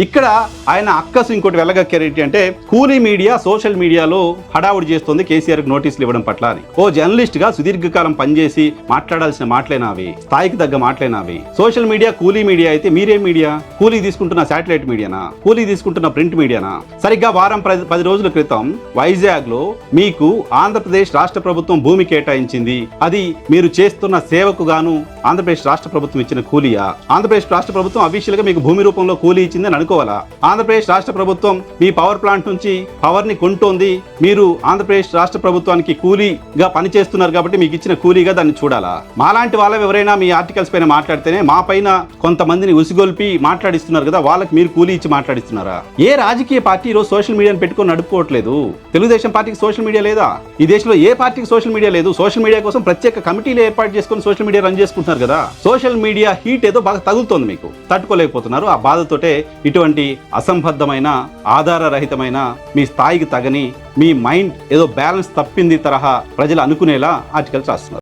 ఇక్కడ ఆయన అక్కసు ఇంకోటి వెళ్ళగక్కారేంటి అంటే కూలీ మీడియా సోషల్ మీడియాలో హడావుడి చేస్తుంది కేసీఆర్కి నోటీసులు ఇవ్వడం పట్ల అని. ఓ జర్నలిస్ట్ గా సుదీర్ఘకాలం పనిచేసి మాట్లాడాల్సిన మాటలేనావి, స్థాయికి తగ్గ మాటలేనావి. సోషల్ మీడియా కూలీ మీడియా అయితే మీరేం మీడియా? కూలీ తీసుకుంటున్న శాటిలైట్ మీడియానా? కూలీ తీసుకుంటున్న ప్రింట్ మీడియానా? సరిగ్గా వారం 10 రోజుల క్రితం వైజాగ్ లో మీకు ఆంధ్రప్రదేశ్ రాష్ట్ర ప్రభుత్వం భూమి కేటాయించింది. అది మీరు చేస్తున్న సేవకు గాను ఆంధ్రప్రదేశ్ రాష్ట్ర ప్రభుత్వం ఇచ్చిన కూలీయా? ఆంధ్రప్రదేశ్ రాష్ట్ర ప్రభుత్వం అఫీషియల్ గా మీకు భూమి రూపంలో కూలీ ఇచ్చిందని అనుకోవాలా? ఆంధ్రప్రదేశ్ రాష్ట్ర ప్రభుత్వం మీ పవర్ ప్లాంట్ నుంచి పవర్ ని కొంటోంది, మీరు ఆంధ్రప్రదేశ్ రాష్ట్ర ప్రభుత్వానికి కూలీగా పనిచేస్తున్నారు కాబట్టి మీకు ఇచ్చిన కూలీగా దాన్ని చూడాలా? మాలాంటి వాళ్ళ ఎవరైనా మీ ఆర్టికల్స్ పైన మాట్లాడితేనే మా పైన కొంతమందిని ఉసిగొల్పి మాట్లాడిస్తున్నారు కదా, వాళ్ళకి మీరు కూలీ ఇచ్చి మాట్లాడిస్తున్నారా? ఏ రాజకీయ పార్టీ ఈరోజు సోషల్ మీడియాని పెట్టుకొని నడుపుకోవట్లేదు? తెలుగుదేశం పార్టీకి సోషల్ మీడియా లేదా? ఈ దేశంలో ఏ పార్టీకి సోషల్ మీడియా లేదు. సోషల్ మీడియా కోసం ప్రత్యేక కమిటీలు ఏర్పాటు చేసుకొని సోషల్ మీడియా రన్ చేసుకుంటున్నారు కదా. సోషల్ మీడియా హీట్ ఏదో బాగా తగులుతోంది, మీకు తట్టుకోలేకపోతున్నారు. ఆ బాధతోటే ఇటువంటి అసంబద్ధమైన ఆధారరహితమైన మీ స్థాయికి తగని మీ మైండ్ ఏదో బ్యాలెన్స్ తప్పింది తరహా ప్రజలు అనుకునేలా ఆర్టికల్స్ రాస్తున్నారు.